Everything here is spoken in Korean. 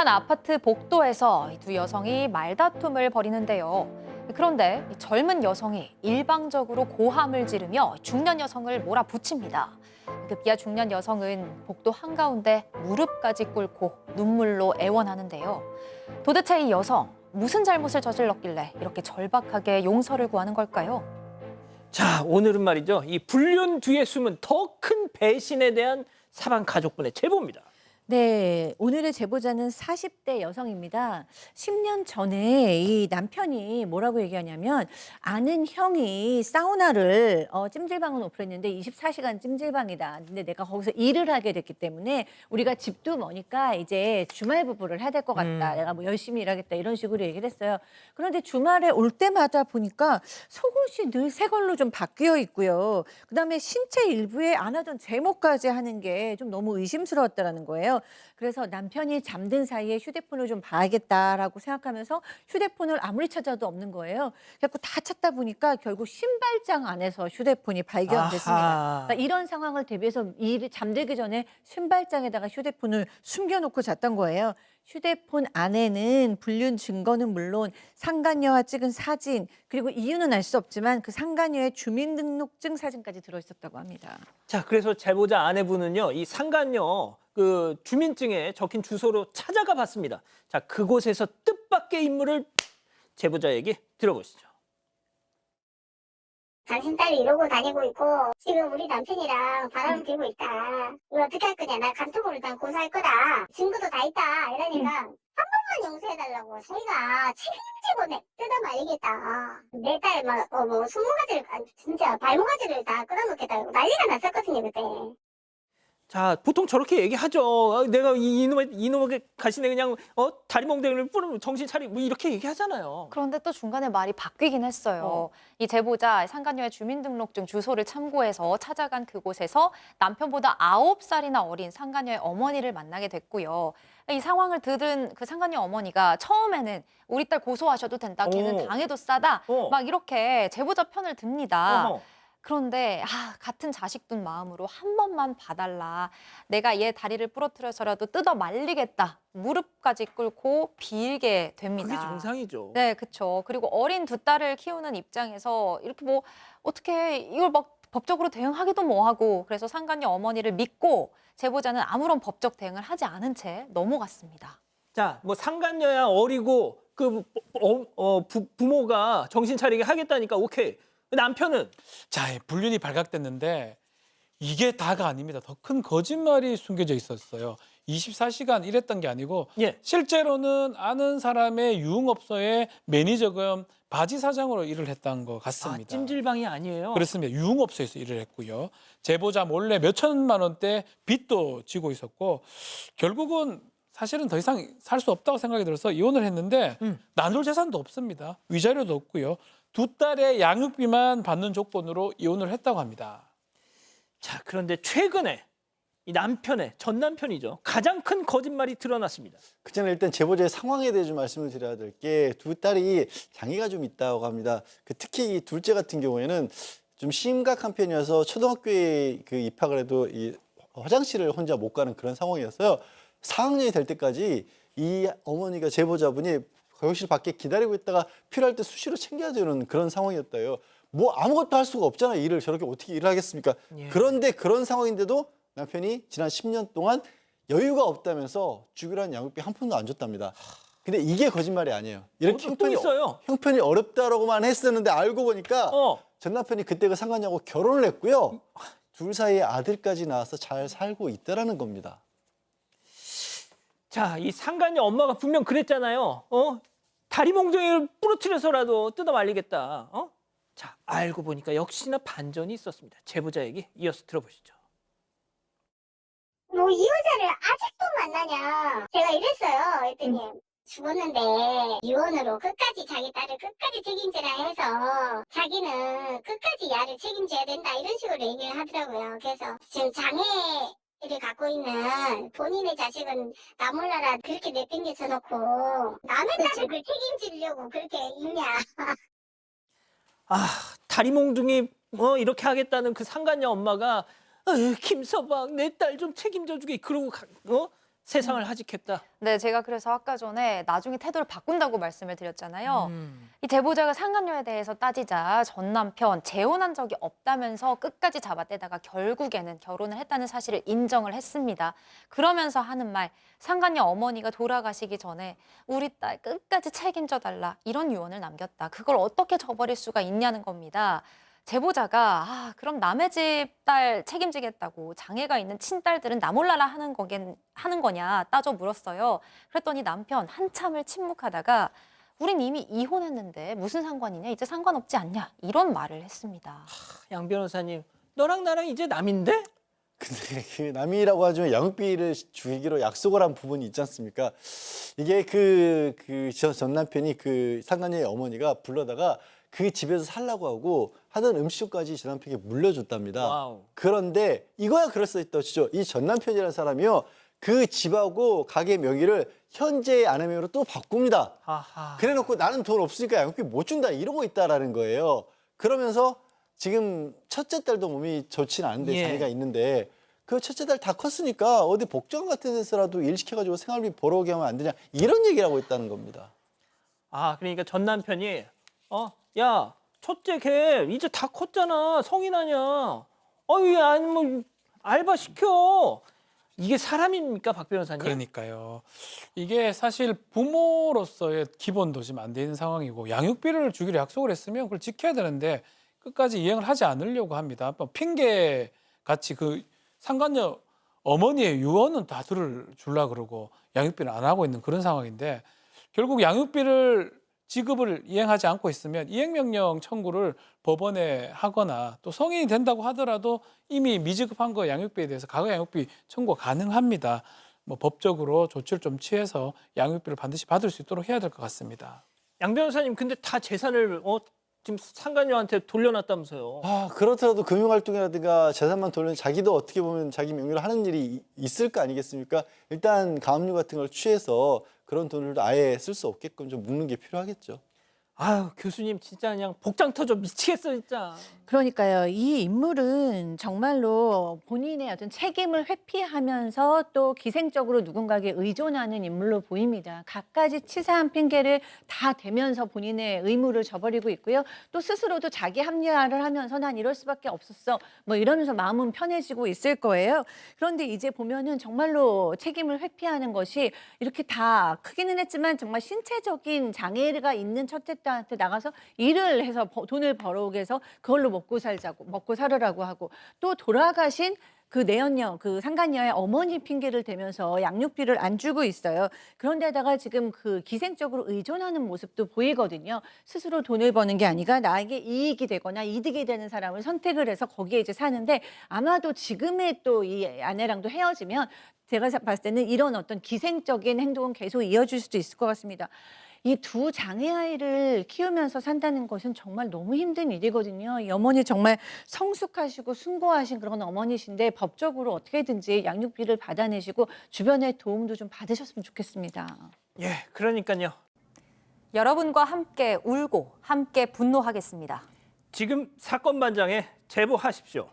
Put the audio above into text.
한 아파트 복도에서 두 여성이 말다툼을 벌이는데요. 그런데 젊은 여성이 일방적으로 고함을 지르며 중년 여성을 몰아붙입니다. 급기야 중년 여성은 복도 한가운데 무릎까지 꿇고 눈물로 애원하는데요. 도대체 이 여성 무슨 잘못을 저질렀길래 이렇게 절박하게 용서를 구하는 걸까요? 자, 오늘은 말이죠. 이 불륜 뒤에 숨은 더 큰 배신에 대한 사방 가족분의 제보입니다. 네, 오늘의 제보자는 40대 여성입니다. 10년 전에 이 남편이 뭐라고 얘기하냐면 아는 형이 사우나를 찜질방은 오픈했는데 24시간 찜질방이다. 근데 내가 거기서 일을 하게 됐기 때문에 우리가 집도 머니까 이제 주말 부부를 해야 될 것 같다. 내가 뭐 열심히 일하겠다 이런 식으로 얘기를 했어요. 그런데 주말에 올 때마다 보니까 속옷이 늘 새 걸로 좀 바뀌어 있고요. 그다음에 신체 일부에 안 하던 제모까지 하는 게 좀 너무 의심스러웠다라는 거예요. 그래서 남편이 잠든 사이에 휴대폰을 좀 봐야겠다라고 생각하면서 휴대폰을 아무리 찾아도 없는 거예요. 그래서 다 찾다 보니까 결국 신발장 안에서 휴대폰이 발견됐습니다. 아하. 그러니까 이런 상황을 대비해서 잠들기 전에 신발장에다가 휴대폰을 숨겨놓고 잤던 거예요. 휴대폰 안에는 불륜 증거는 물론 상간녀와 찍은 사진, 그리고 이유는 알 수 없지만 그 상간녀의 주민등록증 사진까지 들어있었다고 합니다. 자, 그래서 제보자 아내분은요, 이 상간녀 그 주민증에 적힌 주소로 찾아가 봤습니다. 자, 그곳에서 뜻밖의 인물을 제보자에게 들어보시죠. 당신 딸이 이러고 다니고 있고 지금 우리 남편이랑 바람을 피고 있다. 이거 어떻게 할 거냐. 나 간통으로 일단 고소할 거다. 증거도 다 있다. 이러니까 한 번만 용서해달라고. 자기가 책임지고 뜯어 말리겠다. 내 딸 뭐 손모가지를 진짜 발모가지를 다 끊어놓겠다. 난리가 났었거든요 그때. 자, 보통 저렇게 얘기하죠. 내가 이놈의 가시네 그냥 다리 몽둥이를 뿌리면 정신 차리고 뭐 이렇게 얘기하잖아요. 그런데 또 중간에 말이 바뀌긴 했어요. 이 제보자 상간녀의 주민등록증 주소를 참고해서 찾아간 그곳에서 남편보다 9살이나 어린 상간녀의 어머니를 만나게 됐고요. 이 상황을 들은 그 상간녀 어머니가 처음에는 우리 딸 고소하셔도 된다. 걔는 당해도 싸다. 막 이렇게 제보자 편을 듭니다. 어허. 그런데 같은 자식 둔 마음으로 한 번만 봐달라. 내가 얘 다리를 부러뜨려서라도 뜯어 말리겠다. 무릎까지 꿇고 빌게 됩니다. 그게 정상이죠. 네, 그렇죠. 그리고 어린 두 딸을 키우는 입장에서 이렇게 뭐 어떻게 이걸 막 법적으로 대응하기도 뭐하고 그래서 상간녀 어머니를 믿고 제보자는 아무런 법적 대응을 하지 않은 채 넘어갔습니다. 자, 뭐 상간녀야 어리고 그 부모가 정신 차리게 하겠다니까 오케이. 남편은 자, 불륜이 발각됐는데 이게 다가 아닙니다. 더 큰 거짓말이 숨겨져 있었어요. 24시간 일했던 게 아니고 예. 실제로는 아는 사람의 유흥업소의 매니저 겸 바지 사장으로 일을 했던 것 같습니다. 찜질방이 아니에요. 그렇습니다. 유흥업소에서 일을 했고요. 제보자 몰래 몇 천만 원대 빚도 지고 있었고 결국은 사실은 더 이상 살 수 없다고 생각이 들어서 이혼을 했는데 나눌 재산도 없습니다. 위자료도 없고요. 두 딸의 양육비만 받는 조건으로 이혼을 했다고 합니다. 자, 그런데 최근에 이 남편의 전 남편이죠. 가장 큰 거짓말이 드러났습니다. 그 전에 일단 제보자의 상황에 대해 좀 말씀을 드려야 될 게 두 딸이 장애가 좀 있다고 합니다. 특히 이 둘째 같은 경우에는 좀 심각한 편이어서 초등학교에 입학을 해도 이 화장실을 혼자 못 가는 그런 상황이었어요. 4학년이 될 때까지 이 어머니가 제보자분이 교실 밖에 기다리고 있다가 필요할 때 수시로 챙겨주는 그런 상황이었다요. 뭐 아무것도 할 수가 없잖아요. 일을 저렇게 어떻게 일을 하겠습니까? 예. 그런데 그런 상황인데도 남편이 지난 10년 동안 여유가 없다면서 주기로 양육비 한 푼도 안 줬답니다. 근데 이게 거짓말이 아니에요. 이렇게 또 있어요. 형편이 어렵다라고만 했었는데 알고 보니까 전 남편이 그때 그 상간녀하고 결혼을 했고요. 둘 사이에 아들까지 낳아서 잘 살고 있다라는 겁니다. 자, 이 상간녀 엄마가 분명 그랬잖아요. 다리 몽둥이를 부러뜨려서라도 뜯어 말리겠다. 자, 알고 보니까 역시나 반전이 있었습니다. 제보자 얘기 이어서 들어보시죠. 뭐 이 여자를 아직도 만나냐. 제가 이랬어요. 했더니 죽었는데 유언으로 끝까지 자기 딸을 끝까지 책임지라 해서 자기는 끝까지 야를 책임져야 된다 이런 식으로 얘기를 하더라고요. 그래서 지금 장애를 갖고 있는 본인의 자식은 나 몰라라 그렇게 내팽개쳐 놓고 남의 딸을 그 책임지려고 그렇게 있냐. 다리 몽둥이 이렇게 하겠다는 그 상간녀 엄마가 김서방 내 딸 좀 책임져 주게 그러고 세상을 하직했다. 네, 제가 그래서 아까 전에 나중에 태도를 바꾼다고 말씀을 드렸잖아요. 이 제보자가 상간녀에 대해서 따지자 전 남편 재혼한 적이 없다면서 끝까지 잡아떼다가 결국에는 결혼을 했다는 사실을 인정을 했습니다. 그러면서 하는 말, 상간녀 어머니가 돌아가시기 전에 우리 딸 끝까지 책임져 달라 이런 유언을 남겼다. 그걸 어떻게 저버릴 수가 있냐는 겁니다. 제보자가 그럼 남의 집 딸 책임지겠다고 장애가 있는 친딸들은 나 몰라라 하는 거냐 따져 물었어요. 그랬더니 남편 한참을 침묵하다가 우린 이미 이혼했는데 무슨 상관이냐 이제 상관없지 않냐 이런 말을 했습니다. 양 변호사님, 너랑 나랑 이제 남인데? 근데 그 남이라고 하지만 양육비를 주기로 약속을 한 부분이 있지 않습니까? 이게 전 남편이 그 상간녀의 어머니가 불러다가 그 집에서 살라고 하고 하던 음식까지 전 남편에게 물려줬답니다. 와우. 그런데 이거야 그럴싸했다 치죠. 이 전 남편이라는 사람이요. 그 집하고 가게 명의를 현재 아내 명의로 또 바꿉니다. 아하. 그래놓고 나는 돈 없으니까 양육비 못 준다 이러고 있다라는 거예요. 그러면서 지금 첫째 딸도 몸이 좋지는 않은데 예. 장애가 있는데 그 첫째 딸 다 컸으니까 어디 복지관 같은 데서라도 일 시켜가지고 생활비 벌어오게 하면 안 되냐 이런 얘기를 하고 있다는 겁니다. 그러니까 전 남편이 야, 첫째 걔 이제 다 컸잖아. 성인 아니야. 아니 뭐 알바 시켜. 이게 사람입니까, 박 변호사님? 그러니까요. 이게 사실 부모로서의 기본도 지금 안 돼 있는 상황이고 양육비를 주기로 약속을 했으면 그걸 지켜야 되는데 끝까지 이행을 하지 않으려고 합니다. 핑계 같이 그 상간녀 어머니의 유언은 다 줄라 그러고 양육비를 안 하고 있는 그런 상황인데 결국 양육비를 지급을 이행하지 않고 있으면 이행명령 청구를 법원에 하거나 또 성인이 된다고 하더라도 이미 미지급한 거 양육비에 대해서 과거 양육비 청구가 가능합니다. 뭐 법적으로 조치를 좀 취해서 양육비를 반드시 받을 수 있도록 해야 될 것 같습니다. 양 변호사님, 근데 다 재산을 지금 상간녀한테 돌려놨다면서요. 그렇더라도 금융활동이라든가 재산만 돌리는 자기도 어떻게 보면 자기 명의로 하는 일이 있을 거 아니겠습니까? 일단 가압류 같은 걸 취해서 그런 돈을 아예 쓸 수 없게끔 좀 묶는 게 필요하겠죠. 교수님 진짜 그냥 복장 터져 미치겠어 진짜. 그러니까요. 이 인물은 정말로 본인의 어떤 책임을 회피하면서 또 기생적으로 누군가에게 의존하는 인물로 보입니다. 갖가지 치사한 핑계를 다 대면서 본인의 의무를 저버리고 있고요. 또 스스로도 자기 합리화를 하면서 난 이럴 수밖에 없었어. 뭐 이러면서 마음은 편해지고 있을 거예요. 그런데 이제 보면은 정말로 책임을 회피하는 것이 이렇게 다 크기는 했지만 정말 신체적인 장애가 있는 첫째 딸한테 나가서 일을 해서 돈을 벌어오게 해서 그걸로 먹고 살으라고 하고 또 돌아가신 그 내연녀, 그 상간녀의 어머니 핑계를 대면서 양육비를 안 주고 있어요. 그런데다가 지금 그 기생적으로 의존하는 모습도 보이거든요. 스스로 돈을 버는 게 아니라 나에게 이익이 되거나 이득이 되는 사람을 선택을 해서 거기에 이제 사는데 아마도 지금의 또 이 아내랑도 헤어지면 제가 봤을 때는 이런 어떤 기생적인 행동은 계속 이어질 수도 있을 것 같습니다. 이 두 장애아이를 키우면서 산다는 것은 정말 너무 힘든 일이거든요. 이 어머니 정말 성숙하시고 숭고하신 그런 어머니신데 법적으로 어떻게든지 양육비를 받아내시고 주변의 도움도 좀 받으셨으면 좋겠습니다. 예, 그러니까요. 여러분과 함께 울고 함께 분노하겠습니다. 지금 사건 반장에 제보하십시오.